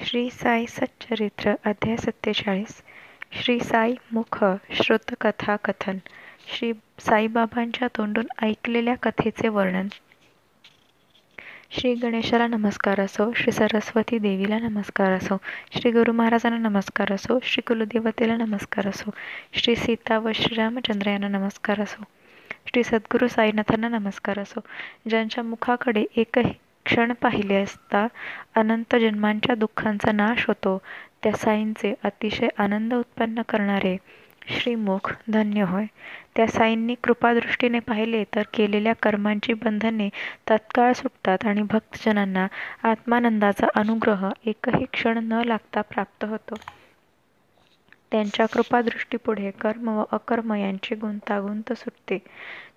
श्री साई सच्चरित्र अध्याय 47. श्री साई मुख श्रुतकथा कथन. श्री साईबाबांच्या तोंडून ऐकलेल्या कथेचे वर्णन. श्री गणेशाला नमस्कार असो, श्री सरस्वती देवीला नमस्कार असो, श्री गुरु महाराजांना नमस्कार असो, श्री कुलदेवतेला नमस्कार असो, श्री सीता व श्रीरामचंद्र यांना नमस्कार असो, श्री सद्गुरू साईनाथांना नमस्कार असो. ज्यांच्या मुखाकडे एकही क्षण पाहिले असता अनंत जन्मांच्या दुःखांचा नाश होतो, त्या साईंचे अतिशय आनंद उत्पन्न करणारे श्रीमुख धन्य होय. त्या साईंनी कृपादृष्टीने पाहिले तर केलेल्या कर्मांची बंधने तत्काळ सुटतात आणि भक्तजनांना आत्मानंदाचा अनुग्रह एकही क्षण न लागता प्राप्त होतो. त्यांच्या कृपादृष्टीपुढे कर्म व अकर्म यांची गुंतागुंत सुटते.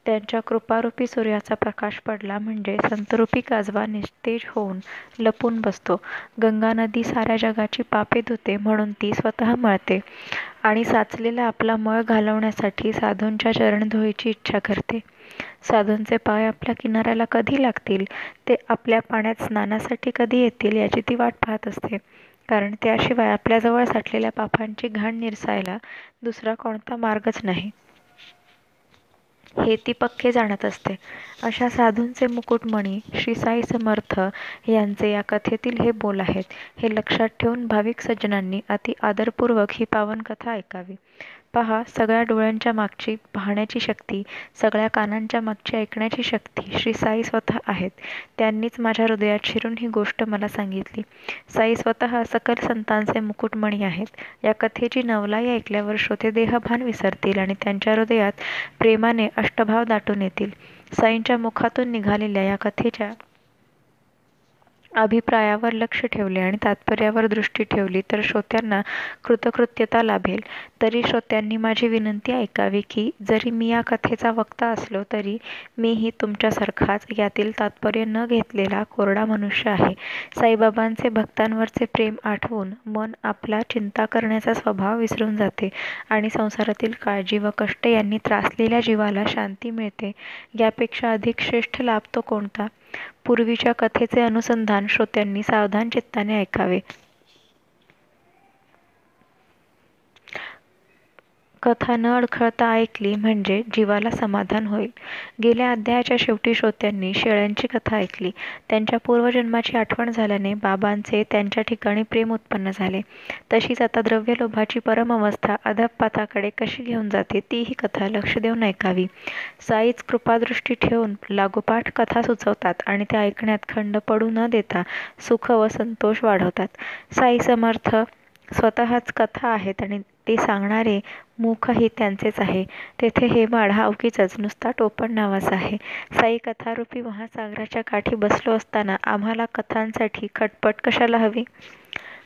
त्यांच्या कृपारूपी सूर्याचा प्रकाश पडला म्हणजे संतरूपी काजवा निस्तेज होऊन लपून बसतो. गंगा नदी साऱ्या जगाची पापे धुते म्हणून ती स्वतः मळते आणि साचलेला आपला मळ घालवण्यासाठी साधूंच्या चरणधुळीची इच्छा करते. साधूंचे पाय आपल्या किनाऱ्याला कधी लागतील, ते आपल्या पाण्यात स्नानासाठी कधी येतील याची ती वाट पाहत असते, कारण त्याशिवाय आपल्याजवळ साठलेल्या पापांची घाण निरसायला दुसरा कोणता मार्गच नाही, हे ती पक्के जाणत असते. अशा साधूंचे मुकुटमणी श्री साई समर्थ यांचे या कथेतील हे बोल आहेत. हे लक्षात ठेवून भाविक सज्जनांनी अति आदरपूर्वक ही पावन कथा ऐकावी. पहा, सगळ्या डोळ्यांच्या मागची पाहण्याची शक्ती, सगळ्या कानांच्या मागची ऐकण्याची शक्ती श्री साई स्वतः आहेत. त्यांनीच माझ्या हृदयात शिरून ही गोष्ट मला सांगितली. साई स्वतः सकल संतांचे मुकुटमणी आहेत. या कथेची नवलाई ऐकल्यावर श्रोते देहभान विसरतील आणि त्यांच्या हृदयात प्रेमाने अष्टभाव दाटून येतील. साईंच्या मुखातून निघालेल्या या कथेच्या अभिप्रायावर लक्ष ठेवले आणि तात्पर्यावर दृष्टी ठेवली तर श्रोत्यांना कृतकृत्यता लाभेल. तरी श्रोत्यांनी माझी विनंती ऐकावी की जरी मी या कथेचा वक्ता असलो तरी मीही तुमच्यासारखाच यातील तात्पर्य न घेतलेला कोरडा मनुष्य आहे. साईबाबांचे भक्तांवरचे प्रेम आठवून मन आपला चिंता करण्याचा स्वभाव विसरून जाते आणि संसारातील काळजी व कष्ट यांनी त्रासलेल्या जीवाला शांती मिळते. यापेक्षा अधिक श्रेष्ठ लाभ तो कोणता? पूर्वीच्या कथेचे अनुसंधान श्रोत्यांनी सावधान चित्ताने ऐकावे. कथा न अडखळता ऐकली म्हणजे जीवाला समाधान होईल. गेल्या अध्यायाच्या शेवटी श्रोत्यांनी शेळ्यांची कथा ऐकली. त्यांच्या पूर्वजन्माची आठवण झाल्याने बाबांचे त्यांच्या ठिकाणी प्रेम उत्पन्न झाले. तशीच आता द्रव्यलोभाची परमअवस्था अधःपाताकडे कशी घेऊन जाते ती ही कथा लक्ष देऊन ऐकावी. साईच कृपादृष्टी ठेवून लागोपाठ कथा सुचवतात आणि त्या ऐकण्यात खंड पडू न देता सुख व संतोष वाढवतात. साई समर्थ स्वतःच कथा आहेत आणि ते सांगणारे मुखही त्यांचेच आहे. तेथे हे माड हा उगीचच नुसता टोपण नावाचा आहे. साई कथारूपी महासागराच्या काठी बसलो असताना आम्हाला कथांसाठी खटपट कशाला हवी?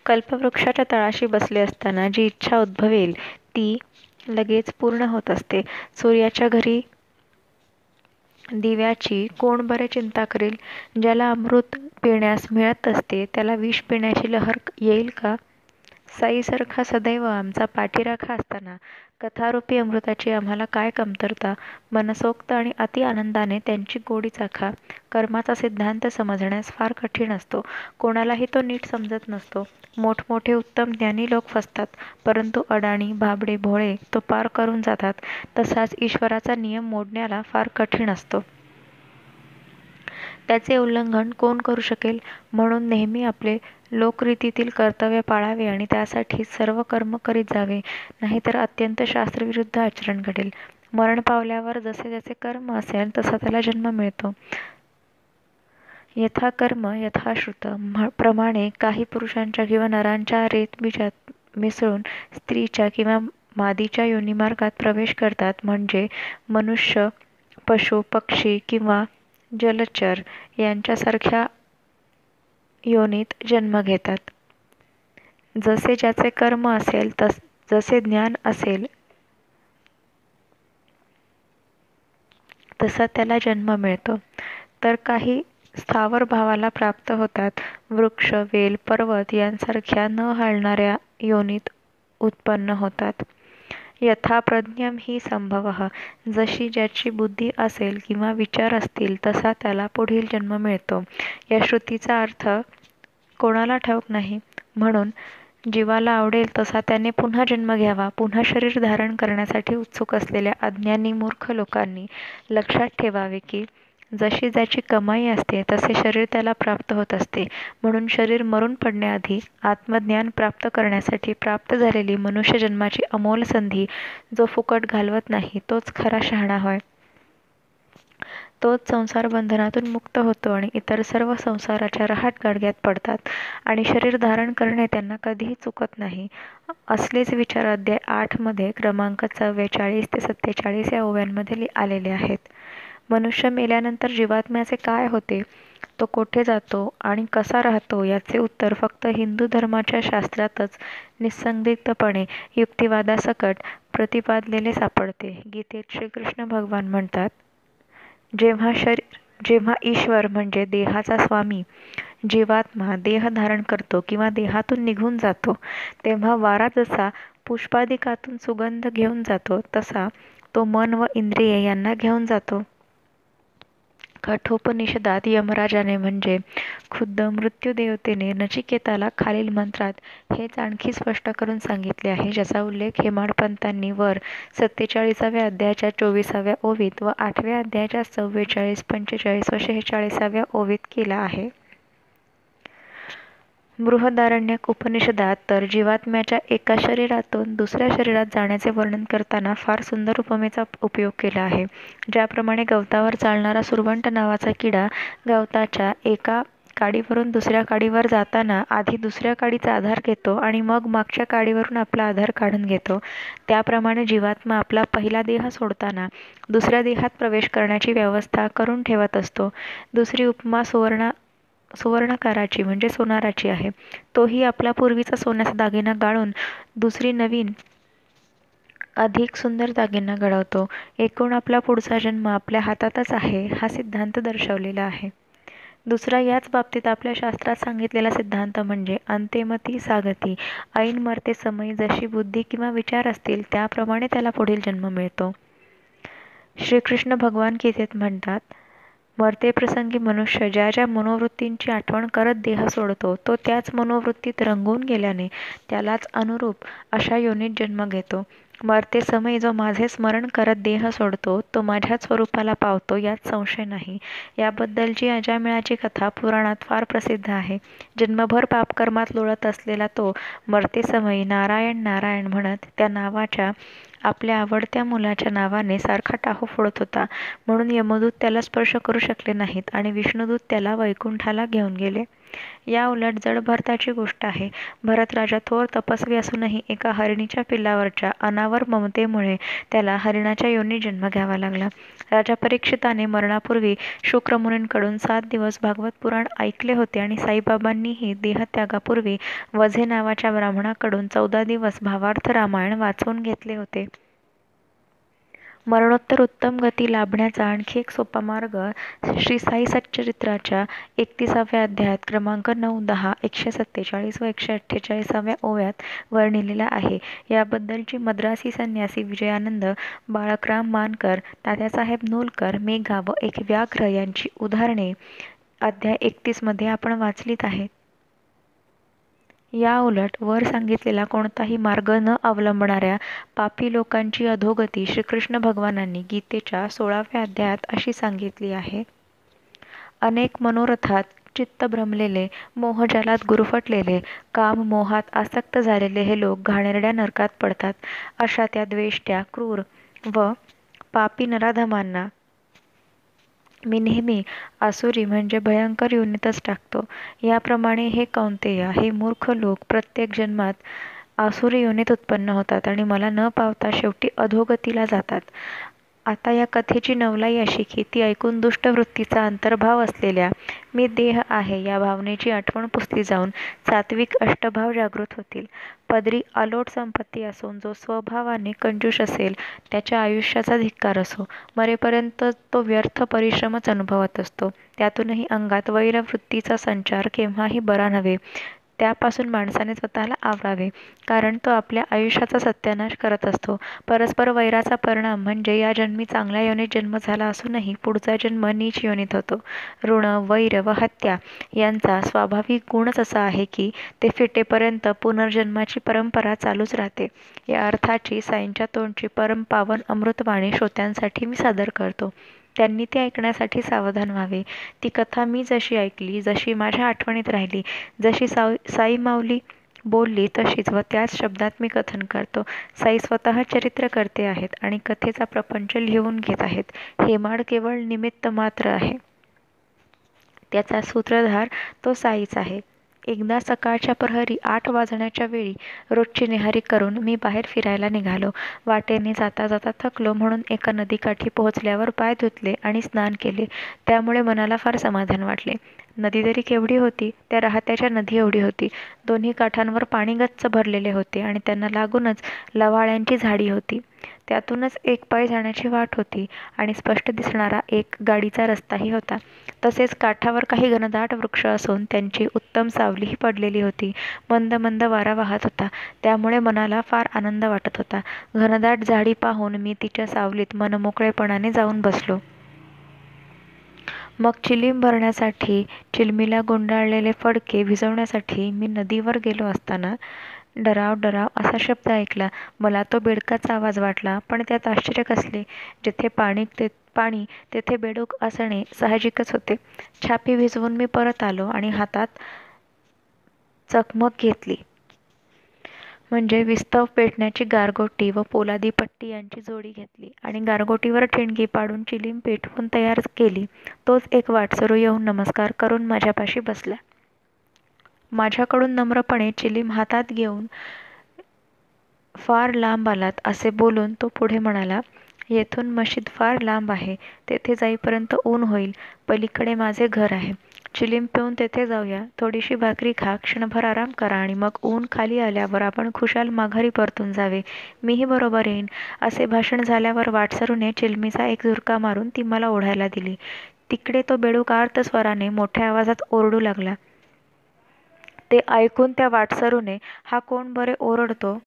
कल्पवृक्षाच्या तळाशी बसले असताना जी इच्छा उद्भवेल ती लगेच पूर्ण होत असते. सूर्याच्या घरी दिव्याची कोण बरे चिंता करेल? ज्याला अमृत पिण्यास मिळत असते त्याला विष पिण्याची लहर येईल का? साईसारखा सदैव आमचा पाठीराखा असताना कथारूपी अमृताची आम्हाला काय कमतरता? मनसोक्त आणि अति आनंदाने त्यांची गोडी चाखा. कर्माचा सिद्धांत समजण्यास फार कठीण असतो. कोणालाही तो नीट समजत नसतो. मोठमोठे उत्तम ज्ञानी लोक फसतात, परंतु अडाणी, भाबडे, भोळे तो पार करून जातात. तसाच ईश्वराचा नियम मोडण्याला फार कठीण असतो. त्याचे उल्लंघन कोण करू शकेल? म्हणून नेहमी आपले लोकरीतीतील कर्तव्य पाळावे आणि त्यासाठी सर्व कर्म करीत जावे, नाहीतर अत्यंत शास्त्रविरुद्ध आचरण घडेल. मरण पावल्यावर जसे ज्याचे कर्म असेल तसा त्याला जन्म मिळतो. यथा कर्म यथा श्रुत प्रमाणे काही पुरुषांच्या किंवा नरांच्या रेतबीजात मिसळून स्त्रीच्या किंवा मादीच्या योनिमार्गात प्रवेश करतात, म्हणजे मनुष्य, पशु, पक्षी किंवा जलचर यांच्यासारख्या योनीत जन्म घेतात. जसे ज्याचे कर्म असेल जसे ज्ञान असेल तसा त्याला जन्म मिळतो. तर काही स्थावर भावाला प्राप्त होतात. वृक्ष, वेल, पर्वत यांसारख्या न हलणाऱ्या योनीत उत्पन्न होतात. यथा प्रज्ञम ही संभवः जशी ज्याची बुद्धी असेल किंवा विचार असतील तसा त्याला पुढील जन्म मिळतो. या श्रुतीचा अर्थ कोणाला ठाऊक नाही. म्हणून जीवाला आवडेल तसा त्याने पुन्हा जन्म घ्यावा. पुन्हा शरीर धारण करण्यासाठी उत्सुक असलेल्या अज्ञानी मूर्ख लोकांनी लक्षात ठेवावे की जशी ज्याची कमाई असते तसे शरीर त्याला प्राप्त होत असते. म्हणून शरीर मरून पडण्याआधी आत्मज्ञान प्राप्त करण्यासाठी प्राप्त झालेली मनुष्यजन्माची अमोल संधी जो फुकट घालवत नाही तोच खरा शहाणा होय. तोच संसार बंधनातून मुक्त होतो आणि इतर सर्व संसाराच्या रहाटगाडग्यात पडतात आणि शरीर धारण करणे त्यांना कधीही चुकत नाही. असलेच विचार अध्याय 8 मध्ये क्रमांक 44 ते 47 या ओव्यांमध्ये आलेले आहेत. मनुष्य मेल्यानंतर जीवात्म्याचे काय होते, तो कोठे जातो आणि कसा राहतो याचे उत्तर फक्त हिंदू धर्माच्या शास्त्रातच निस्संदिग्धपणे युक्तिवादासकट प्रतिपादलेले सापडते. गीतेत श्रीकृष्ण भगवान म्हणतात, जेव्हा ईश्वर म्हणजे देहाचा स्वामी जीवात्मा देह धारण करतो किंवा देहातून निघून जातो, तेव्हा वारा जसा पुष्पादिकातून सुगंध घेऊन जातो तसा तो मन व इंद्रिये यांना घेऊन जातो. कठोपनिषदात यमराजाने म्हणजे खुद्द मृत्यूदेवतेने नचिकेताला खालील मंत्रात हेच आणखी स्पष्ट करून सांगितले आहे, ज्याचा उल्लेख हेमाडपंतांनी वर 47व्या अध्यायाच्या 24व्या ओवीत व 8व्या अध्यायाच्या 44, 45 व 46व्या ओवीत केला आहे. बृहदारण्यक उपनिषदात तर जीवात्म्याच्या एका शरीरातून दुसऱ्या शरीरात जाण्याचे वर्णन करताना फार सुंदर उपमेचा उपयोग केला आहे. ज्याप्रमाणे गवतावर चालणारा सुरवंट नावाचा किडा गवताच्या एका काडीवरून दुसऱ्या काडीवर जाताना आधी दुसऱ्या काडीचा आधार घेतो आणि मग मागच्या काडीवरून आपला आधार काढून घेतो, त्याप्रमाणे जीवात्मा आपला पहिला देह सोडताना दुसऱ्या देहात प्रवेश करण्याची व्यवस्था करून ठेवत असतो. दुसरी उपमा सुवर्णकाराची म्हणजे सोनाराची आहे. तोही आपला पूर्वीचा सोन्याचा दागिना गाळून दुसरी नवीन अधिक सुंदर दागिना घडवतो. एकूण आपला पुढचा जन्म आपल्या हातातच आहे हा सिद्धांत दर्शवलेला आहे. दुसरा याच बाबतीत आपल्या शास्त्रात सांगितलेला सिद्धांत म्हणजे अंतेमती सागती, ऐन मरते समयी जशी बुद्धी किंवा विचार असतील त्याप्रमाणे त्याला पुढील जन्म मिळतो. श्रीकृष्ण भगवान गीतेत म्हणतात, मरतेप्रसंगी मनुष्य ज्या ज्या मनोवृत्तींची आठवण करत देह सोडतो तो त्याच मनोवृत्तीत रंगून गेल्याने त्यालाच अनुरूप अशा योनीत जन्म घेतो. मरते समयी जो माझे स्मरण करत देह सोडतो तो माझ्याच स्वरूपाला पावतो यात संशय नाही. याबद्दलची अजामिळाची कथा पुराणात फार प्रसिद्ध आहे. जन्मभर पापकर्मात लोळत असलेला तो मरते समयी नारायण नारायण म्हणत त्या नावाच्या आपल्या आवडत्या मुलाच्या नावाने सारखा टाहो फोडत होता. म्हणून यमदूत त्याला स्पर्श करू शकले नाहीत आणि विष्णुदूत त्याला वैकुंठाला घेऊन गेले. या उलट जड भरताची गोष्ट आहे. भरत राजा थोर तपस्वी असूनही एका हरिणीच्या पिल्लावरच्या अनावर ममतेमुळे त्याला हरिणाच्या योनी जन्म घ्यावा लागला. राजा परीक्षिताने मरणापूर्वी शुक्रमुनींकडून 7 दिवस भागवत पुराण ऐकले होते आणि साईबाबांनीही देहत्यागापूर्वी वझे नावाच्या ब्राह्मणाकडून 14 दिवस भावार्थ रामायण वाचवून घेतले होते. मरणोत्तर उत्तम गती लाभण्याचा आणखी एक सोपा मार्ग श्री साई सच्चरित्राच्या 31व्या अध्यायात क्रमांक 9, 10, 147 व 148व्या ओव्यात वर्णिलेला आहे. याबद्दलची मद्रासी संन्यासी विजयानंद, बाळकराम मानकर, तात्यासाहेब नूलकर, मेघा व एक व्याघ्र यांची उदाहरणे अध्याय 31 मध्ये आपण वाचलीत आहेत. या उलट वर सांगितलेला कोणताही मार्ग न अवलंबणाऱ्या पापी लोकांची अधोगती श्रीकृष्ण भगवानांनी गीतेच्या 16व्या अध्यायात अशी सांगितली आहे. अनेक मनोरथात चित्त भ्रमलेले, मोहजालात गुरफटलेले, काम मोहात आसक्त झालेले हे लोक घाणेरड्या नरकात पडतात. अशा त्या द्वेष्ट्या, क्रूर व पापी नराधमांना मी नेहमी आसुरी म्हणजे भयंकर योनीतच टाकतो. याप्रमाणे हे कौंतेय, हे मूर्ख लोक प्रत्येक जन्मात आसुरी योनीत उत्पन्न होतात आणि मला न पावता शेवटी अधोगतीला जातात. आता या कथेची नवलाई अशी की ती ऐकून दुष्ट वृत्तीचा अंतर्भाव असलेल्या मी देह आहे या भावनेची आठवण पुसली जाऊन सात्विक अष्टभाव जागृत होतील. पदरी अलोट संपत्ती असून जो स्वभावाने कंजूष असेल त्याच्या आयुष्याचा धिक्कार असो. मरेपर्यंत तो व्यर्थ परिश्रमच अनुभवत असतो. त्यातूनही अंगात वैरवृत्तीचा संचार केव्हाही बरा नव्हे. त्यापासून माणसाने स्वतःला आवरावे, कारण तो आपल्या आयुष्याचा सत्यानाश करत असतो. परस्पर वैराचा परिणाम म्हणजे या जन्मी चांगल्या योनीत जन्म झाला असूनही पुढचा जन्म नीच योनीत होतो. ऋण, वैर व हत्या यांचा स्वाभाविक गुणच असा आहे की ते फिटेपर्यंत पुनर्जन्माची परंपरा चालूच राहते. या अर्थाची साईंच्या तोंडची परमपावन अमृतवाणी श्रोत्यांसाठी मी सादर करतो. त्यांनी ती ऐकण्यासाठी सावधान व्हावे. ती कथा मी जशी ऐकली, जशी माझ्या आठवणीत राहिली, जशी साई माऊली बोलली तशीच व त्याच शब्दात मी कथन करतो. साई स्वतः चरित्रकर्ते आहेत आणि कथेचा प्रपंच लिहून घेत आहेत. हेमाड केवळ निमित्त मात्र आहे. त्याचा सूत्रधार तो साईच आहे. एकदा सकाळच्या प्रहरी 8 वाजण्याच्या वेळी रोजची न्याहारी करून मी बाहेर फिरायला निघालो. वाटेने जाता जाता थकलो म्हणून एका नदीकाठी पोहोचल्यावर पाय धुतले आणि स्नान केले. त्यामुळे मनाला फार समाधान वाटले. नदी तरी केवढी होती? त्या राहत्याच्या नदी एवढी होती. दोन्ही काठांवर पाणी गच्च भरलेले होते आणि त्यांना लागूनच लवाळ्यांची झाडी होती. त्यातूनच एक पाय जाण्याची वाट होती आणि स्पष्ट दिसणारा एक गाडीचा रस्ताही होता. तसेच काठावर काही घनदाट वृक्ष असून त्यांची उत्तम सावलीही पडलेली होती. मंद मंद वारा वाहत होता, त्यामुळे मनाला फार आनंद वाटत होता. घनदाट झाडी पाहून मी तिच्या सावलीत मनमोकळेपणाने जाऊन बसलो. मग चिलीम भरण्यासाठी चिलमीला गुंडाळलेले फडके भिजवण्यासाठी मी नदीवर गेलो असताना डराव डराव असा शब्द ऐकला. मला तो बेडकाचा आवाज वाटला, पण त्यात आश्चर्य कसले? जिथे पाणी तेथे बेडूक असणे साहजिकच होते. छापी भिजवून मी परत आलो आणि हातात चकमक घेतली, म्हणजे विस्तव पेटण्याची गारगोटी व पोलादी पट्टी यांची जोडी घेतली आणि गारगोटीवर ठिणगी पाडून चिलीम पेटवून तयार केली. तोच एक वाटसरू येऊन नमस्कार करून माझ्यापाशी बसला. माझ्याकडून नम्रपणे चिलीम हातात घेऊन फार लांब आलात असे बोलून तो पुढे म्हणाला, येथून मशीद फार लांब आहे. तेथे जाईपर्यंत ऊन होईल. पलीकडे माझे घर आहे. चिलीम पिऊन तेथे जाऊया. थोडीशी भाकरी खा, क्षणभर आराम करा आणि मग ऊन खाली आल्यावर आपण खुशाल माघारी परतून जावे. मीही बरोबर येईन. असे भाषण झाल्यावर वाटसरूने चिलमीचा एक झुरका मारून ती मला ओढायला दिली. तिकडे तो बेडूक आर्त स्वराने मोठ्या आवाजात ओरडू लागला. ते ऐकून त्या वाटसरूने हा कोण बरे ओरडतो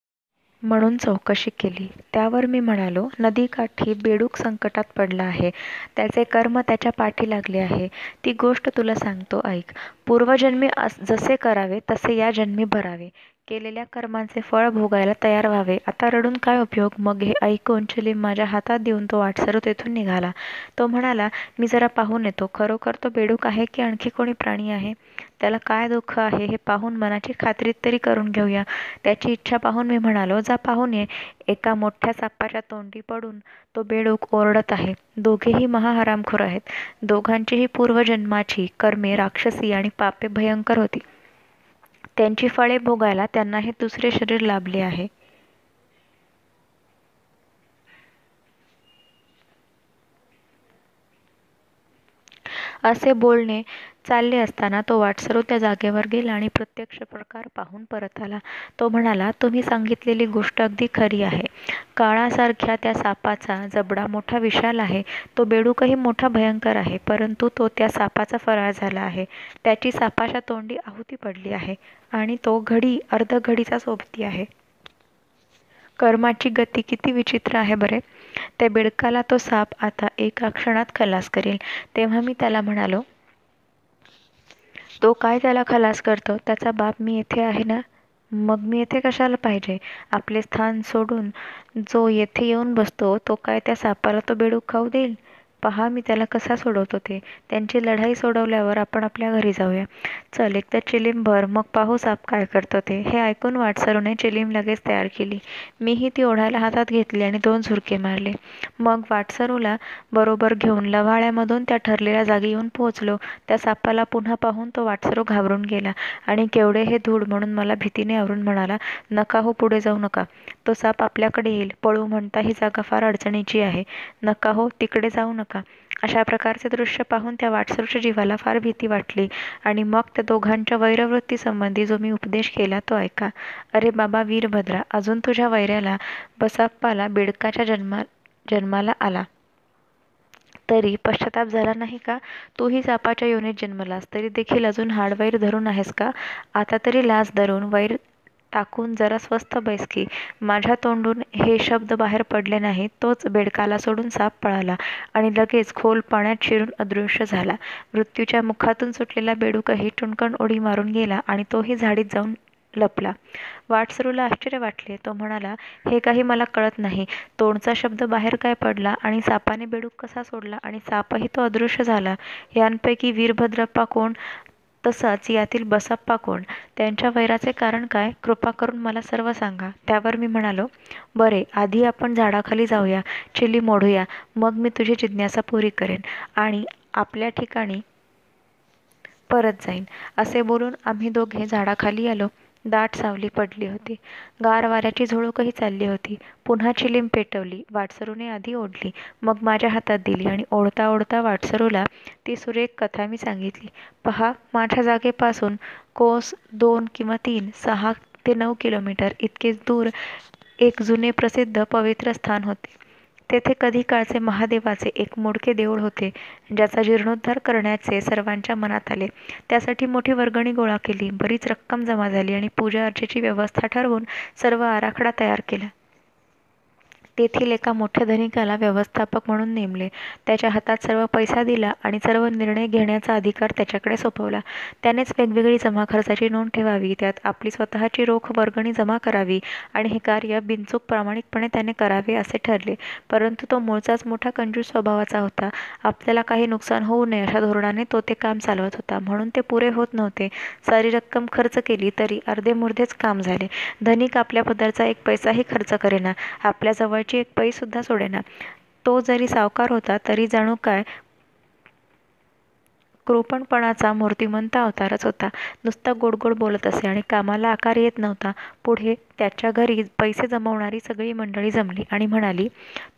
म्हणून चौकशी केली. त्यावर मी म्हणालो, नदीकाठी बेडूक संकटात पडला आहे. त्याचे कर्म त्याच्या पाठी लागले आहे. ती गोष्ट तुला सांगतो, ऐक. पूर्वजन्मी जसे करावे तसे या जन्मी भरावे. केलेल्या कर्मांचे फळ भोगायला तयार व्हावे. आता रडून काय उपयोग? मग हे ऐकून चिलीम माझ्या हातात देऊन तो वाटसरू तेथून निघाला. तो म्हणाला, मी जरा पाहून येतो. खरोखर तो बेडूक आहे की आणखी कोणी प्राणी आहे? त्याला काय दुःख आहे हे पाहून मनाची खात्री तरी करून घेऊया. त्याची इच्छा पाहून मी म्हणालो, जा पाहून ये. एका मोठ्या सापाच्या तोंडी पडून तो बेडूक ओरडत आहे. दोघेही महाहरामखोर आहेत. दोघांचीही पूर्वजन्माची कर्मे राक्षसी आणि पापे भयंकर होती. त्यांची फळे भोगायला त्यांना हे दुसरे शरीर लाभले आहे. असे बोलणे चालले असताना तो वाटसरू त्या जागेवर गेला आणि प्रत्यक्ष प्रकार पाहून परत आला. तो म्हणाला, तुम्ही सांगितलेली गोष्ट अगदी खरी आहे. काळासारख्या त्या सापाचा जबडा मोठा विशाल आहे. तो बेडूकही मोठा भयंकर आहे, परंतु तो त्या सापाचा फरार झाला आहे. त्याची सापाच्या तोंडी आहुती पडली आहे आणि तो अर्धघडीचा सोबती आहे. कर्माची गती किती विचित्र आहे बरे. त्या बेडकाला तो साप आता एका क्षणात खलास करेल. तेव्हा मी त्याला म्हणालो, तो काय त्याला खलास करतो? त्याचा बाप मी येथे आहे ना. मग मी येथे कशाला पाहिजे? आपले स्थान सोडून जो येथे येऊन बसतो तो काय त्या सापाला तो बेडूक खाऊ देईल? पहा मी त्याला कसा सोडवतो ते. त्यांची लढाई सोडवल्यावर आपण आपल्या घरी जाऊया. चल, एकदा चिलीम भर, मग पाहू साप काय करतो ते. हे ऐकून वाटसरूने चिलीम लगेच तयार केली. मीही ती ओढायला हातात घेतली आणि 2 झुरके मारले. मग वाटसरूला बरोबर घेऊन लव्हाळ्यामधून त्या ठरलेल्या जागी येऊन पोहोचलो. त्या सापाला पुन्हा पाहून तो वाटसरू घाबरून गेला आणि केवढे हे धूळ म्हणून मला भीतीने आवरून म्हणाला, नका हो, पुढे जाऊ नका. तो साप आपल्याकडे येईल. पळू म्हणता ही जागा फार अडचणीची आहे. नका हो, तिकडे जाऊ नका. अशा प्रकारचे दृश्य पाहून त्या वाटसरूच्या जीवाला फार भीती वाटली आणि मग त्या दोघांच्या वैरवृत्तीसंबंधी जो मी उपदेश केला तो ऐका. अरे बाबा वीरभद्रा, अजून तुझ्या वैऱ्याला बसप्पाला बेडकाच्या जन्माला आला तरी पश्चाताप झाला नाही का? तूही सापाच्या योनीत जन्मलास तरी देखील अजून हाडवैर धरून आहेस का? आता तरी लाज धरून वैर टाकून जरा स्वस्थ बैस की. माझ्या तोंडून हे शब्द बाहेर पडले नाहीत, तोच बेडकाला सोडून साप पळाला आणि लगेच खोल पाण्यात शिरून अदृश्य झाला. मृत्यूच्या मुखातून सुटलेला बेडूकही टुणकन उडी मारून गेला आणि तोही झाडीत जाऊन लपला. वाटसरूला आश्चर्य वाटले. तो म्हणाला, हे काही मला कळत नाही. तोंडचा शब्द बाहेर काय पडला आणि सापाने बेडूक कसा सोडला आणि सापही तो अदृश्य झाला. यांपैकी वीरभद्रप्पा कोण, तसाच यातील बसप्पा कोण? त्यांच्या वैराचे कारण काय? कृपा करून मला सर्व सांगा. त्यावर मी म्हणालो, बरे, आधी आपण झाडाखाली जाऊया, चिलीम ओढूया, मग मी तुझी जिज्ञासा पुरी करेन आणि आपल्या ठिकाणी परत जाईन. असे बोलून आम्ही दोघे झाडाखाली आलो. दाट सावली पडली होती. गार वाऱ्याची झुळूकही चालली होती. पुन्हा चिलीम पेटवली. वाटसरूने आधी ओढली, मग माझ्या हातात दिली आणि ओढता ओढता वाटसरूला ती सुरेख कथा मी सांगितली. पहा, माझ्या जागेपासून कोस 2 किंवा 3, 6 ते 9 किलोमीटर इतकेच दूर एक जुने प्रसिद्ध पवित्र स्थान होते. तेथे कधी काळचे महादेवाचे एक मोडके देऊळ होते, ज्याचा जीर्णोद्धार करण्याचे सर्वांच्या मनात आले. त्यासाठी मोठी वर्गणी गोळा केली, बरीच रक्कम जमा झाली आणि पूजा अर्चेची व्यवस्था ठरवून सर्व आराखडा तयार केला. तेथील एका मोठ्या धनिकाला व्यवस्थापक म्हणून नेमले. त्याच्या हातात सर्व पैसा दिला आणि सर्व निर्णय घेण्याचा अधिकार त्याच्याकडे सोपवला. त्यानेच वेगवेगळी जमा खर्चाची नोंद ठेवावी, त्यात आपली स्वतःची रोख वर्गणी जमा करावी आणि हे कार्य बिनचूक प्रामाणिकपणे त्याने करावे असे ठरले. परंतु तो मूळचाच मोठा कंजूस स्वभावाचा होता. आपल्याला काही नुकसान होऊ नये अशा धोरणाने तो ते काम चालवत होता, म्हणून ते पुरे होत नव्हते. सारी रक्कम खर्च केली तरी अर्धेमुर्धेच काम झाले. धनिक आपल्या पदरचा एक पैसाही खर्च करेना, आपल्या जवळची एक पैसुद्धा सोडेना. तो जरी सावकार होता तरी जणू काय कृपणपणाचा मूर्तिमंत अवतारच होता. नुसता गोडगोड बोलत असे आणि कामाला आकार येत नव्हता. पुढे त्याच्या घरी पैसे जमवणारी सगळी मंडळी जमली आणि म्हणाली,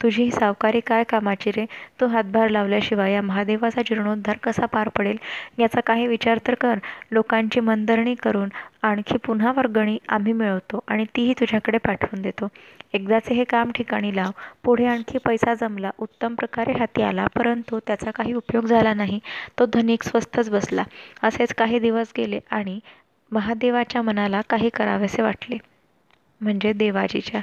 तुझी ही सावकारी काय कामाची रे? तू हातभार लावल्याशिवाय या महादेवाचा जीर्णोद्धार कसा पार पडेल? याचा काही विचार तर कर. लोकांची मनधरणी करून आणखी पुन्हा वर्गणी आम्ही मिळवतो आणि तीही तुझ्याकडे पाठवून देतो. एकदाचे हे काम ठिकाणी लाव. पुढे आणखी पैसा जमला, उत्तम प्रकारे हाती आला, परंतु त्याचा काही उपयोग झाला नाही. तो धनिक स्वस्थच बसला. असेच काही दिवस गेले आणि महादेवाच्या मनाला काही करावेसे वाटले, म्हणजे देवाजीच्या.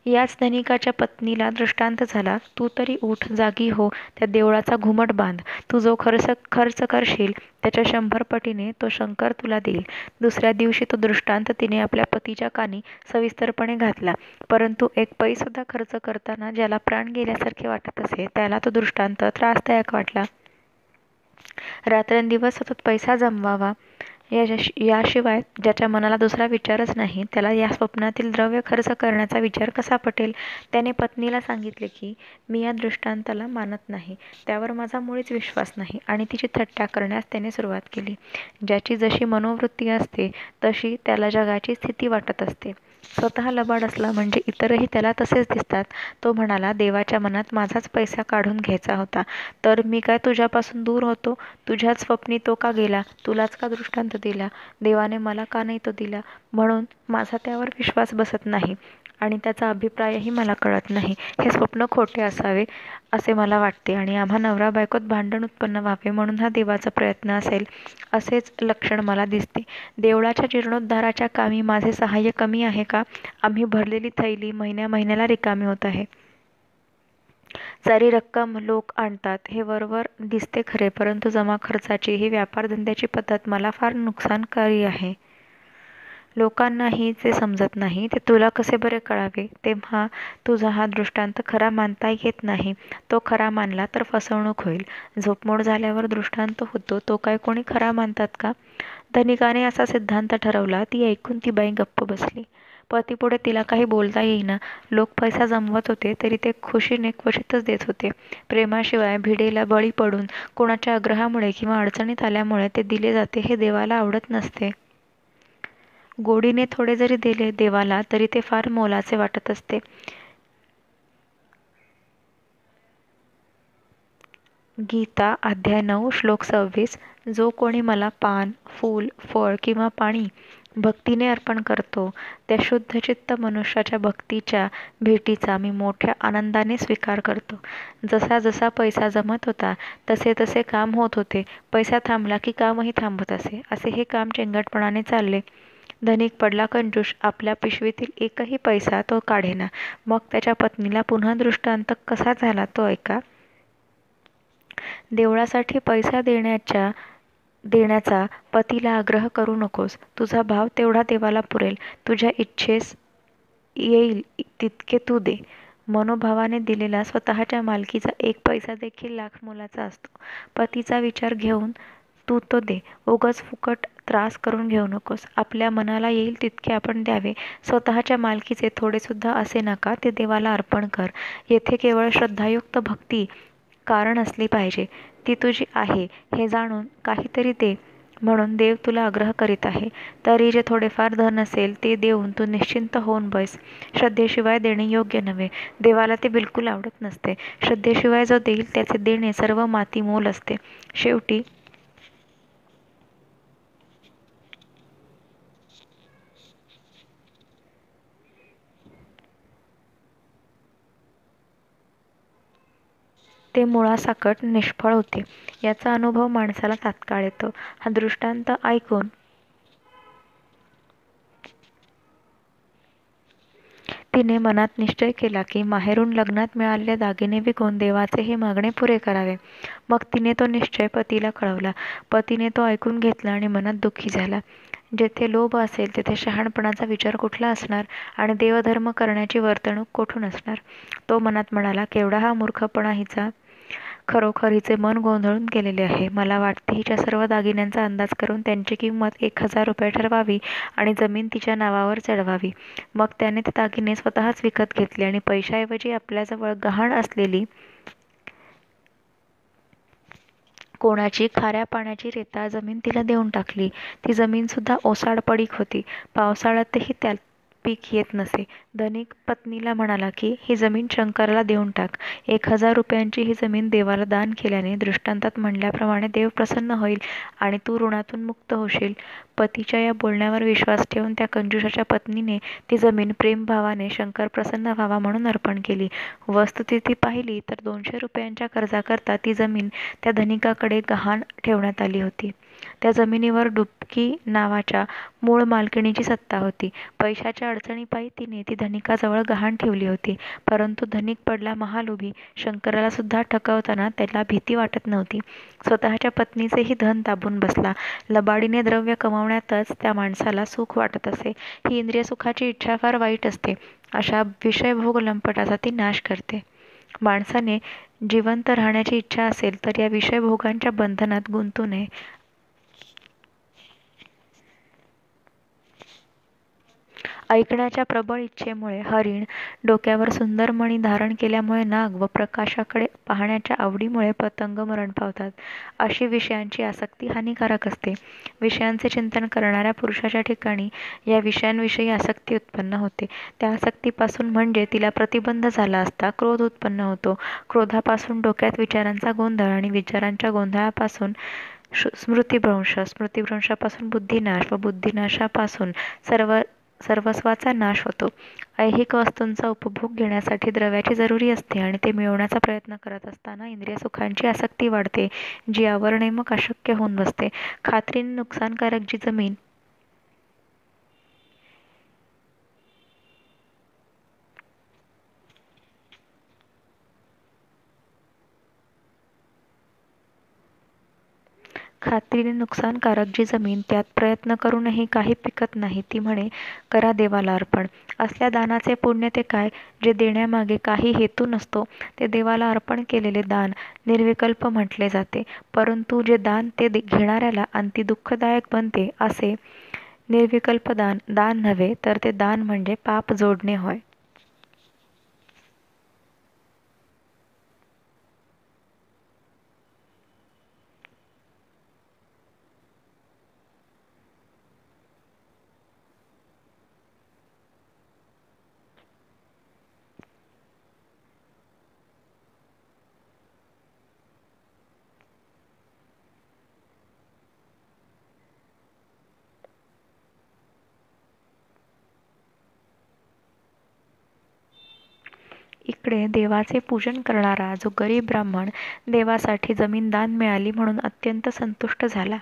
याच धनिकाच्या पत्नीला दृष्टांत झाला, तू तरी उठ, जागी हो, त्या देवळाचा घुमट बांध. तू जो खर्च करशील त्याच्या 100 पटीने तो शंकर तुला देईल. दुसऱ्या दिवशी तो दृष्टांत तिने आपल्या पतीच्या कानी सविस्तरपणे घातला. परंतु एक पैसुद्धा खर्च करताना ज्याला प्राण गेल्यासारखे वाटत असे, त्याला तो दृष्टांत त्रासदायक वाटला. रात्रंदिवस सतत पैसा जमवावा याशिवाय ज्याच्या मनाला दुसरा विचारच नाही, त्याला या स्वप्नातील द्रव्य खर्च करण्याचा विचार कसा पटेल? त्याने पत्नीला सांगितले की मी या दृष्टांताला मानत नाही, त्यावर माझा मुळीच विश्वास नाही आणि तिची थट्टा करण्यास त्याने सुरुवात केली. ज्याची जशी मनोवृत्ती असते तशी त्याला जगाची स्थिती वाटत असते. स्वतः लबाड असला म्हणजे इतरही त्याला तसेच दिसतात. तो म्हणाला, देवाच्या मनात माझाच पैसा काढून घ्यायचा होता, तर मी काय तुझ्यापासून दूर होतो? तुझ्याच स्वप्नी तो का गेला? तुलाच का दृष्टांत दिला? देवाने मला का नाही तो दिला? म्हणून माझा त्यावर विश्वास बसत नाही आणि त्याचा अभिप्रायही मला कळत नाही. हे स्वप्न खोटे असावे असे मला वाटते आणि आम्हा नवरा बायकोत भांडण उत्पन्न व्हावे म्हणून हा देवाचा प्रयत्न असेल, असेच लक्षण मला दिसते. देवळाच्या जीर्णोद्धाराच्या कामी माझे सहाय्य कमी आहे का? आम्ही भरलेली थैली महिन्या महिन्याला रिकामी होत आहे. सारी रक्कम लोक आणतात हे वरवर दिसते खरे, परंतु जमा खर्चाची ही व्यापारधंद्याची पद्धत मला फार नुकसानकारी आहे. लोकांनाही जे समजत नाही ते तुला कसे बरे कळावे? तेव्हा तुझा हा दृष्टांत खरा मानता येत नाही. तो खरा मानला तर फसवणूक होईल. झोपमोड झाल्यावर दृष्टांत होतो, तो काय कोणी खरा मानतात का? धनिकाने असा सिद्धांत ठरवला. ती ऐकून ती बाई गप्प बसली. पतीपुढे तिला काही बोलता येईना. लोक पैसा जमवत होते तरी ते खुशीने क्वचितच देत होते. प्रेमाशिवाय भिडेला बळी पडून कोणाच्या आग्रहामुळे किंवा अडचणीत आल्यामुळे ते दिले जाते हे देवाला आवडत नसते. गोडीने थोडे जरी दिले देवाला तरी ते फार मोलाचे वाटत असते. गीता अध्याय 9 श्लोक 26. जो कोणी मला पान, फूल, फळ किंवा पाणी भक्तीने अर्पण करतो त्या शुद्ध चित्त मनुष्याच्या भक्तीच्या भेटीचा मी मोठ्या आनंदाने स्वीकार करतो. जसा जसा पैसा जमत होता तसे तसे काम होत होते. पैसा थांबला की कामही थांबत असे. असे हे काम चेंगटपणाने चालले. धनिक पडला कंजूष. आपल्या पिशवीतील एकही पैसा तो काढेना. मग त्याच्या पत्नीला पुन्हा दृष्टांत कसा झाला तो ऐका. देवळासाठी पैसा देण्याचा पतीला आग्रह करू नकोस. तुझा भाव तेवढा देवाला पुरेल. तुझ्या इच्छेस येईल तितके तू दे. मनोभावाने दिलेला स्वतःच्या मालकीचा एक पैसा देखील लाख मोलाचा असतो. पतीचा विचार घेऊन तू तो दे. उगाच फुकट त्रास करून घेऊ नकोस. आपल्या मनाला येईल तितके आपण द्यावे. स्वतःच्या मालकीचे थोडे सुद्धा असे नका ते देवाला अर्पण कर. येथे केवळ श्रद्धायुक्त भक्ती कारण असली पाहिजे. ती तुझी आहे हे जाणून काहीतरी दे म्हणून देव तुला आग्रह करीत आहे. तरी जे थोडेफार धन असेल ते देऊन तू निश्चिंत होऊन बैस. श्रद्धेशिवाय देणे योग्य नव्हे. देवाला ते बिलकुल आवडत नसते. श्रद्धेशिवाय जो देईल त्याचे देणे सर्व मातीमोल असते. शेवटी ते मुळासकट निष्फळ होते. याचा अनुभव माणसाला तात्काळ येतो. हा दृष्टांत ऐकून तिने मनात निश्चय केला की माहेरून लग्नात मिळालेले दागिने विकून देवाचे हे मागणे पुरे करावे. मग तिने तो निश्चय पतीला कळवला. पतीने तो ऐकून घेतला आणि मनात दुःखी झाला. जेथे लोभ असेल तेथे शहाणपणाचा विचार कुठला असणार आणि देवधर्म करण्याची वर्तणूक कोठून असणार. तो मनात म्हणाला, केवढा हा मूर्खपणा हिचा. खरोखर हिचे मन गोंधळून गेलेले आहे. मला वाटते हिच्या सर्व दागिन्यांचा अंदाज करून त्यांची किंमत 1,000 रुपये ठरवावी आणि जमीन तिच्या नावावर चढवावी. मग त्याने ते दागिने स्वतःच विकत घेतले आणि पैशाऐवजी आपल्याजवळ गहाण असलेली कोणाची खाऱ्या पाण्याची रेताळ जमीन तिला देऊन टाकली. ती जमीन सुद्धा ओसाड पडीक होती. पावसाळ्यातही त्यात पीक येत नसे. धनिक पत्नीला म्हणाला की ही जमीन शंकराला देऊन टाक. 1,000 रुपयांची ही जमीन देवाला दान केल्याने दृष्टांतात म्हणल्याप्रमाणे देव प्रसन्न होईल आणि तू ऋणातून मुक्त होशील. पतीच्या या बोलण्यावर विश्वास ठेवून त्या कंजूषाच्या पत्नीने ती जमीन प्रेमभावाने शंकर प्रसन्न व्हावा म्हणून अर्पण केली. वस्तुस्थिती पाहिली तर 200 रुपयांच्या कर्जाकरता ती जमीन त्या धनिकाकडे गहाण ठेवण्यात आली होती. त्या जमिनीवर डुबकी नावाच्या मूळ मालकिणीची सत्ता होती. पैशाच्या अडचणीपायी तिने ती धनिकाजवळ गहाण ठेवली होती. परंतु धनिक पडला महालोभी. शंकराला सुद्धा ठकवताना त्याला भीती वाटत नव्हती. स्वतःच्या पत्नीचेही धन दाबून बसला. लबाडीने द्रव्य कमावण्यातच त्या माणसाला सुख वाटत असे. ही इंद्रिय सुखाची इच्छा फार वाईट असते. अशा विषयभोग लंपटाचा ती नाश करते. माणसाने जिवंत राहण्याची इच्छा असेल तर या विषयभोगांच्या बंधनात गुंतू नये. ऐकण्याच्या प्रबळ इच्छेमुळे हरिण, डोक्यावर सुंदर मणी धारण केल्यामुळे नाग व प्रकाशाकडे पाहण्याच्या आवडीमुळे पतंग मरण पावतात. अशी विषयांची आसक्ती हानिकारक असते. विषयांचे चिंतन करणाऱ्या पुरुषाच्या ठिकाणी या विषयांविषयी आसक्ती उत्पन्न होते. त्या आसक्तीपासून म्हणजे तिला प्रतिबंध झाला असता क्रोध उत्पन्न होतो. क्रोधापासून डोक्यात विचारांचा गोंधळ आणि विचारांच्या गोंधळापासून स्मृतिभ्रंश, स्मृतिभ्रंशापासून बुद्धिनाश व बुद्धिनाशापासून सर्वस्वाचा नाश होतो. ऐहिक वस्तूंचा उपभोग घेण्यासाठी द्रव्याची जरुरी असते आणि ते मिळवण्याचा प्रयत्न करत असताना इंद्रिय सुखांची आसक्ती वाढते, जी आवरणे मग अशक्य होऊन बसते. खात्रीने नुकसानकारक जी जमीन खात्रीने नुकसानकारक जी जमीन त्यात प्रयत्न करूनही काही पिकत नाही ती म्हणे, करा देवाला अर्पण. असल्या दानाचे पुण्य ते काय, जे देण्यामागे काही हेतू नसतो. ते देवाला अर्पण केलेले दान निर्विकल्प म्हटले जाते. परंतु जे दान ते घेणाऱ्याला अंती दुःखदायक बनते असे निर्विकल्प दान नव्हे, तर ते दान म्हणजे पाप जोडणे होय. इकडे देवाचे पूजन करणारा जो गरीब ब्राह्मण देवासाठी जमीन दान मिळाली म्हणून अत्यंत संतुष्ट झाला.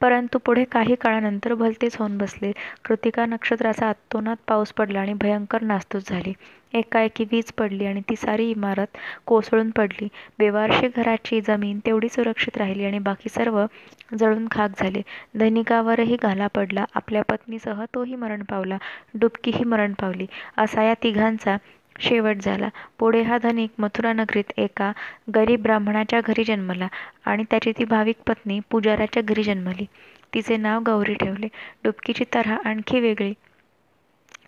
परंतु पुढे काही काळानंतर भलतेच होऊन बसले. कृतिका नक्षत्राचा अतोनात पाऊस पडला आणि भयंकर नासधूस झाली. एकाएकी वीज पडली आणि ती सारी इमारत कोसळून पडली. बेवारशी घराची जमीन तेवढी सुरक्षित राहिली आणि बाकी सर्व जळून खाक झाले. धनिकावरही घाला पडला. आपल्या पत्नीसह तोही मरण पावला. डुबकीही मरण पावली. असा या तिघांचा शेवट झाला. पुढे हा धनिक मथुरा नगरीत एका गरीब ब्राह्मणाच्या घरी जन्मला आणि त्याची ती भाविक पत्नी पुजाऱ्याच्या घरी जन्मली. तिचे नाव गौरी ठेवले. डुबकीची तऱ्हा आणखी वेगळी.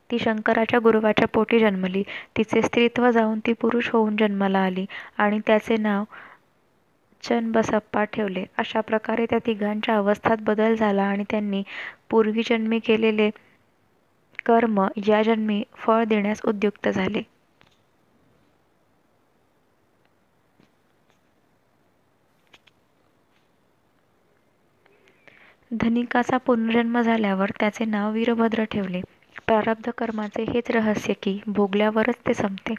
ती शंकराच्या गुरुवाच्या पोटी जन्मली. तिचे स्त्रीत्व जाऊन ती पुरुष होऊन जन्माला आली आणि त्याचे नाव चन्नबसप्पा ठेवले. अशा प्रकारे त्या तिघांच्या अवस्थात बदल झाला आणि त्यांनी पूर्वीजन्मी केलेले कर्म या जन्मी फळ देण्यास उद्युक्त झाले. धनिकाचा पुनर्जन्म झाल्यावर त्याचे नाव वीरभद्र ठेवले. प्रारब्ध कर्माचे हेच रहस्य की भोगल्यावरच ते संपते.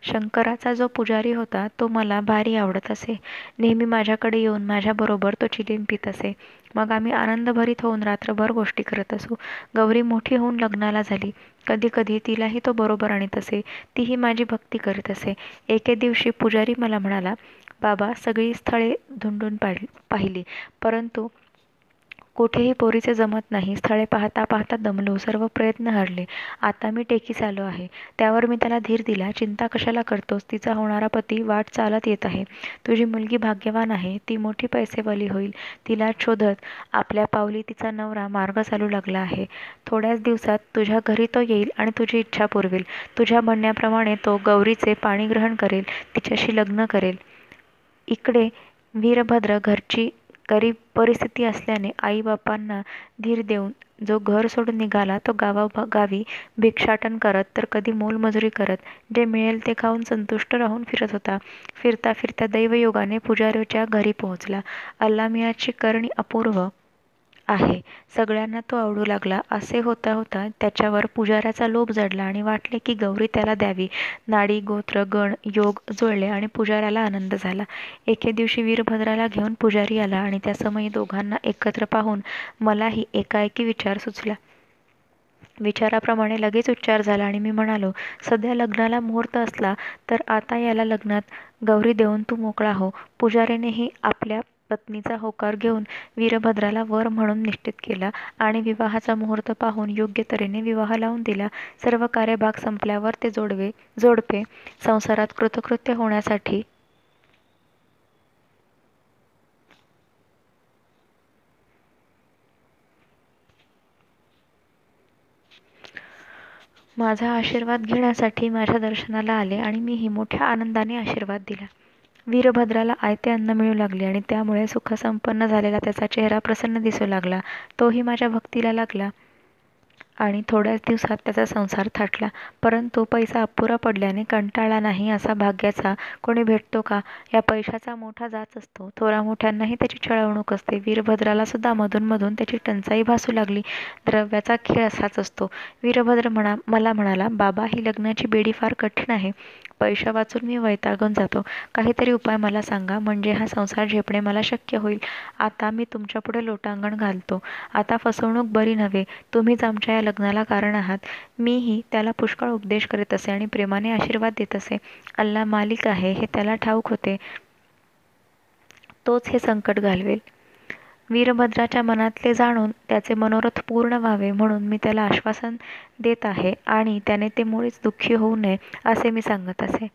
शंकराचा जो पुजारी होता तो मला भारी आवडत असे. नेहमी माझ्याकडे येऊन माझ्याबरोबर तो चिलीम पित असे. मग आम्ही आनंदभरीत होऊन रात्रभर गोष्टी करत असू. गौरी मोठी होऊन लग्नाला झाली. कधी कधी तिलाही तो बरोबर आणीत असे. तीही माझी भक्ती करीत असे. एके दिवशी पुजारी मला म्हणाला, बाबा, सगळी स्थळे धुंडून पाहिली, परंतु कुठेही पोरीचे जमत नाही. स्थळे पाहता पाहता दमलो. सर्व प्रयत्न हरले. आता मी टेकीस आलो आहे. त्यावर मी त्याला धीर दिला. चिंता कशाला करतोस? तिचा होणारा पती वाट चालत येत आहे. तुझी मुलगी भाग्यवान आहे. ती मोठी पैसेवाली होईल. तिला शोधत आपल्या पावली तिचा नवरा मार्ग चालू लागला आहे. थोड्याच दिवसात तुझ्या घरी तो येईल आणि तुझी इच्छा पुरवेल. तुझ्या म्हणण्याप्रमाणे तो गौरीचे पाणी ग्रहण करेल. तिच्याशी लग्न करेल. इकडे वीरभद्र घरची गरीब परिस्थिती असल्याने आईबापांना धीर देऊन जो घर सोडून निघाला तो गावी भिक्षाटन करत तर कधी मोलमजुरी करत जे मिळेल ते खाऊन संतुष्ट राहून फिरत होता. फिरता फिरता दैवयोगाने पुजारीच्या घरी पोहोचला. अल्लामियाची करणी अपूर्व आहे. सगळ्यांना तो आवडू लागला. असे होता होता त्याच्यावर पुजाऱ्याचा लोभ जडला आणि वाटले की गौरी त्याला द्यावी. नाडी, गोत्र, गण, योग जुळले आणि पुजाऱ्याला आनंद झाला. एके दिवशी वीरभद्राला घेऊन पुजारी आला आणि त्या समयी दोघांना एकत्र पाहून मलाही एकाएकी विचार सुचला. विचाराप्रमाणे लगेच उच्चार झाला आणि मी म्हणालो, सध्या लग्नाला मुहूर्त असला तर आता याला लग्नात गौरी देऊन तू मोकळा हो. पुजारीनेही आपल्या पत्नीचा होकार घेऊन वीरभद्राला वर म्हणून निश्चित केला आणि विवाहाचा मुहूर्त पाहून योग्य तऱ्हेने विवाह लावून दिला. सर्व कार्यभाग संपल्यावर ते जोडपे संसारात कृतकृत्य होण्यासाठी माझा आशीर्वाद घेण्यासाठी माझ्या दर्शनाला आले आणि मीही मोठ्या आनंदाने आशीर्वाद दिला. वीरभद्राला आयते अन्न मिळू लागले आणि त्यामुळे सुखसंपन्न झालेला त्याचा चेहरा प्रसन्न दिसू लागला. तोही माझ्या भक्तीला लागला आणि थोड्याच दिवसात त्याचा संसार थाटला. परंतु पैसा अपुरा पडल्याने कंटाळला नाही असा भाग्याचा कोणी भेटतो का? या पैशाचा मोठा जाच असतो. थोरामोठ्यांनाही त्याची छळवणूक असते. वीरभद्राला सुद्धा मधून मधून त्याची टंचाई भासू लागली. द्रव्याचा खेळ असाच असतो. वीरभद्र मला म्हणाला, बाबा, ही लग्नाची बेडी फार कठीण आहे. पैसा वाचून मी वैतागून जातो. काहीतरी उपाय मला सांगा, म्हणजे हा संसार झेपणे मला शक्य होईल. आता मी तुमच्यापुढे लोटांगण घालतो. आता फसवणूक बरी नव्हे. तुम्हीच आमच्या या लग्नाला कारण आहात. मीही त्याला पुष्कळ उपदेश करीत असे आणि प्रेमाने आशीर्वाद देत असे. अल्ला मालिक आहे हे त्याला ठाऊक होते. तोच हे संकट घालवेल. वीरभद्राच्या मनातले जाणून त्याचे मनोरथ पूर्ण व्हावे म्हणून मी त्याला आश्वासन देत आहे आणि त्याने ते मुळीच दुःखी होऊ नये असे मी सांगत असे.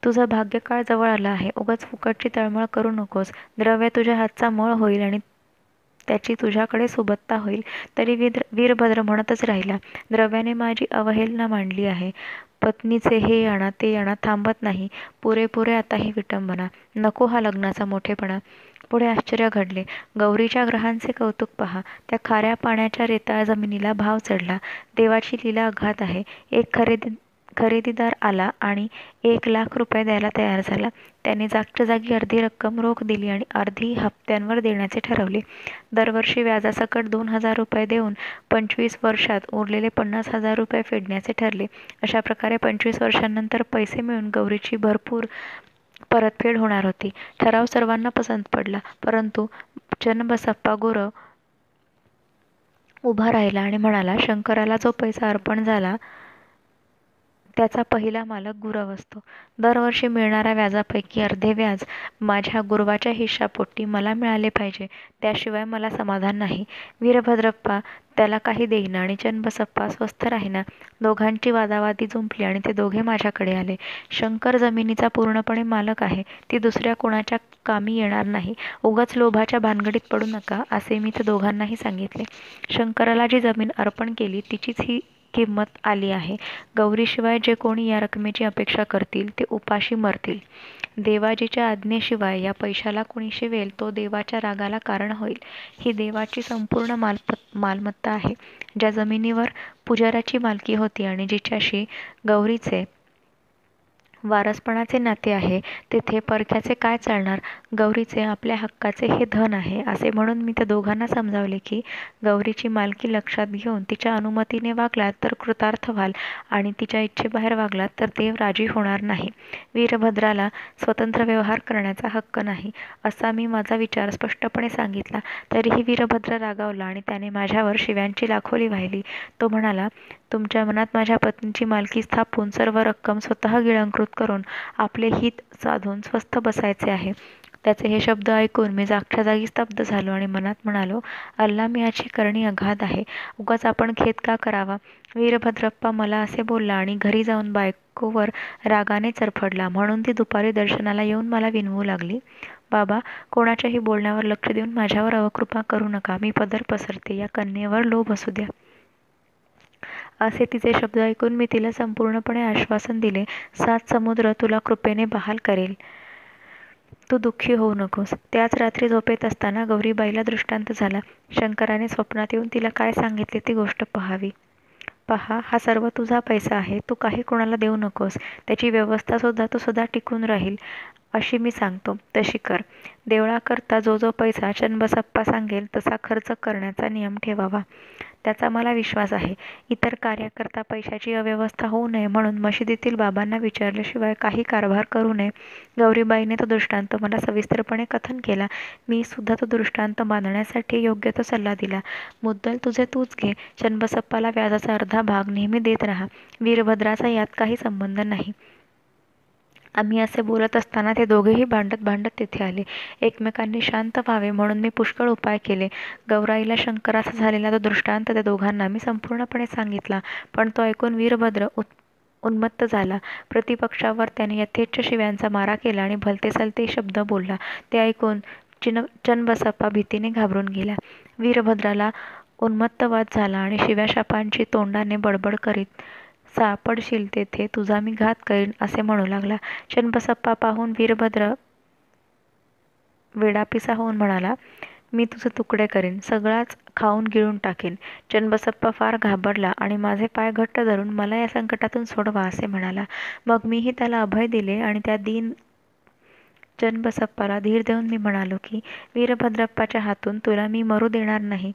तुझा भाग्यकाळ जवळ आला आहे. उगाच फुकटची तळमळ करू नकोस. द्रव्य तुझ्या हातचा मळ होईल आणि त्याची तुझ्याकडे सुबत्ता होईल. तरी वीरभद्र म्हणतच राहिला, द्रव्याने माझी अवहेलना मांडली आहे. पत्नीचे हे आणा ते आणा थांबत नाही. पुरेपुरे आता ही विटंबना. नको हा लग्नाचा मोठेपणा. पुढे आश्चर्य घडले. गौरीच्या ग्रहांचे कौतुक पहा. त्या खाऱ्या पाण्याच्या रेताळ जमिनीला भाव चढला. देवाची लीला अघात आहे. एक खरेदीदार आला आणि 1,00,000 रुपये द्यायला तयार झाला. त्याने जागच्या जागी अर्धी रक्कम रोख दिली आणि अर्धी हप्त्यांवर देण्याचे ठरवले. दरवर्षी व्याजासकट 2,000 रुपये देऊन 25 वर्षात उरलेले 50,000 रुपये फेडण्याचे ठरले. अशा प्रकारे 25 वर्षांनंतर पैसे मिळून गौरीची भरपूर परतफेड होणार होती. ठराव सर्वांना पसंत पडला, परंतु चन्नबसप्पा गुरव उभा राहिला आणि म्हणाला, शंकराला जो पैसा अर्पण झाला त्याचा पहिला मालक गुरव असतो. दरवर्षी मिळणाऱ्या व्याजापैकी अर्धे व्याज माझ्या गुरवाच्या हिश्शापोटी मला मिळाले पाहिजे, त्याशिवाय मला समाधान नाही. वीरभद्रप्पा त्याला काही देईना आणि चन्नबसप्पा स्वस्थ राहीना. दोघांची वादावादी जुंपली आणि ते दोघे माझ्याकडे आले. शंकर जमिनीचा पूर्णपणे मालक आहे, ती दुसऱ्या कोणाच्या कामी येणार नाही. उगाच लोभाच्या भानगडीत पडू नका, असे मी त्या दोघांनाही सांगितले. शंकराला जी जमीन अर्पण केली तिचीच ही किंमत आली आहे. गौरीशिवाय जे कोणी या रकमेची अपेक्षा करतील ते उपाशी मरतील. देवाजीच्या आज्ञेशिवाय या पैशाला कोणी शिवेल तो देवाच्या रागाला कारण होईल. ही देवाची संपूर्ण मालमत्ता आहे. ज्या जमिनीवर पुजाऱ्याची मालकी होती आणि जिच्याशी गौरीचे वारसपणाचे नाते आहे, तेथे परक्याचे काय चालणार? गौरीचे आपल्या हक्काचे हे धन आहे. असे म्हणून मी त्या दोघांना समजावले की गौरीची मालकी लक्षात घेऊन तिच्या अनुमतीने वागलात तर कृतार्थ व्हाल आणि तिच्या इच्छेबाहेर वागलात तर देव राजी होणार नाही. वीरभद्राला स्वतंत्र व्यवहार करण्याचा हक्क नाही, असा मी माझा विचार स्पष्टपणे सांगितला. तरीही वीरभद्र रागावला आणि त्याने माझ्यावर शिव्यांची लाखोली वाहिली. तो म्हणाला, तुमच्या मनात माझ्या पत्नीची मालकी स्थापून सर्व रक्कम स्वतः गिळंकृत करून आपले हित साधून स्वस्थ बसायचे आहे. त्याचे हे शब्द ऐकून मी जागच्या जागी स्तब्ध झालो आणि मनात म्हणालो, अल्लामियाची करणी अगाध आहे, उगाच आपण खेद का करावा. वीरभद्रप्पा मला असे बोलला आणि घरी जाऊन बायकोवर रागाने चरफडला. म्हणून ती दुपारी दर्शनाला येऊन मला विनवू लागली, बाबा, कोणाच्याही बोलण्यावर लक्ष देऊन माझ्यावर अवकृपा करू नका. मी पदर पसरते, या कन्येवर लोभ असू द्या. असे तिचे शब्द ऐकून मी तिला संपूर्णपणे आश्वासन दिले, 7 समुद्र तुला कृपेने बहाल करेल, तू दुःखी होऊ नकोस. त्याच रात्री झोपेत असताना गौरीबाईला दृष्टांत झाला. शंकराने स्वप्नात येऊन तिला काय सांगितले ती गोष्ट पहावी. पहा, हा सर्व तुझा पैसा आहे, तू काही कोणाला देऊ नकोस. त्याची व्यवस्था सुद्धा तू सदा टिकून राहील अशी मी सांगतो, तशी कर. देवळाकरता जो जो पैसा चन्नबसप्पा सांगेल तसा खर्च करण्याचा नियम ठेवावा, त्याचा मला विश्वास आहे. इतर कार्याकरता पैशाची अव्यवस्था होऊ नये म्हणून मशिदीतील बाबांना विचारल्याशिवाय काही कारभार करू नये. गौरीबाईने तो दृष्टांत मला सविस्तरपणे कथन केला. मी सुद्धा तो दृष्टांत बांधण्यासाठी योग्य तो सल्ला दिला. मुद्दल तुझे तूच घे, चन्नबसप्पाला व्याजाचा अर्धा भाग नेहमी देत राहा. वीरभद्राचा यात काही संबंध नाही. आम्ही असे बोलत असताना ते दोघेही भांडत भांडत तेथे आले. एकमेकांनी शांत व्हावे म्हणून मी पुष्कळ उपाय केले. गौराईला शंकराचा झालेला तो दृष्टांत त्या दोघांना मी संपूर्णपणे सांगितला, पण तो ऐकून वीरभद्र उन्मत्त झाला. प्रतिपक्षावर त्याने यथेच्छ शिव्यांचा मारा केला आणि भलतेसलते शब्द बोलला. ते ऐकून चन्नबसप्पा भीतीने घाबरून गेला. वीरभद्राला उन्मत्तवाद झाला आणि शिव्याशापांची तोंडाने बडबड करीत, सापडशील तेथे तुझा मी घात करीन असे म्हणू लागला. चन्नबसप्पा पाहून वीरभद्र वेडापिसा होऊन म्हणाला, मी तुझे तुकडे करीन, सगळाच खाऊन गिळून टाकेन. चन्नबसप्पा फार घाबरला आणि माझे पाय घट्ट धरून मला या संकटातून सोडवा असे म्हणाला. मग मीही त्याला अभय दिले आणि त्या दीन चन्नबसप्पाला धीर देऊन मी म्हणालो की वीरभद्रप्पाच्या हातून तुला मी मरू देणार नाही.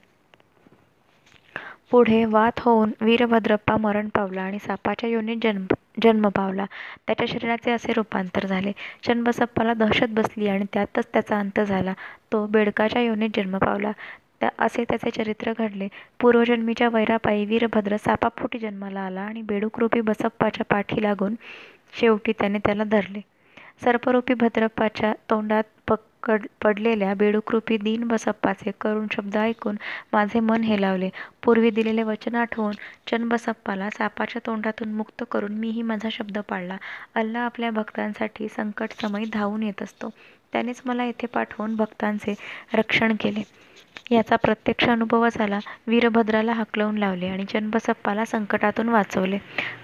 पुढे वात होऊन वीरभद्रप्पा मरण पावला आणि सापाच्या योनीत जन्म पावला. त्याच्या शरीराचे असे रूपांतर झाले. चन्नबसप्पाला दहशत बसली आणि त्यातच त्याचा अंत झाला. तो बेडकाच्या योनीत जन्म पावला. असे त्याचे चरित्र घडले. पूर्वजन्मीच्या वैरापायी वीरभद्र सापापोटी जन्माला आला आणि बेडूकरूपी बसप्पाच्या पाठी लागून शेवटी त्याने त्याला धरले. सर्परूपी भद्रप्पाच्या तोंडात पडलेल्या बेडूकरूपी दीन बसप्पाचे करुण शब्द ऐकून माझे मन हेलावले. पूर्वी दिलेले वचन आठवून चन्नबसप्पाला सापाच्या तोंडातून मुक्त करून मीही माझा शब्द पाळला. अल्लाह आपल्या भक्तांसाठी संकटसमयी धावून येत असतो. त्यानेच मला येथे पाठवून भक्तांचे रक्षण केले. याचा प्रत्यक्ष अनुभव झाला. वीरभद्राला हाकलवून लावले आणि चन्नबसप्पाला संकटातून वाचवले.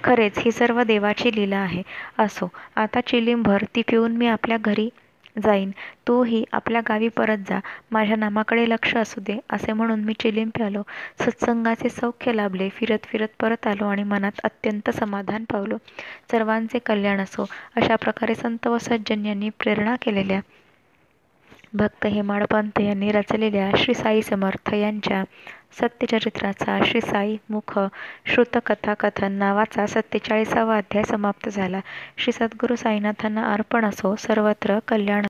खरेच ही सर्व देवाची लीला आहे. असो, आता चिलीमभर ती पिऊन मी आपल्या घरी जाईन. तूही आपल्या गावी परत जा. माझ्या नामाकडे लक्ष असू दे. असे म्हणून मी चिलिंपी आलो. सत्संगाचे सौख्य लाभले. फिरत फिरत परत आलो आणि मनात अत्यंत समाधान पावलो. सर्वांचे कल्याण असो. अशा प्रकारे संत व सज्जन यांनी प्रेरणा केलेल्या भक्त हेमाडपंत यांनी रचलेल्या श्री साई समर्थ यांच्या सत्यचरित्राचा श्री साई मुख श्रुतकथा कथन नावाचा 47वा अध्याय समाप्त झाला. श्री सद्गुरु साईनाथांना अर्पण असो. सर्वत्र कल्याण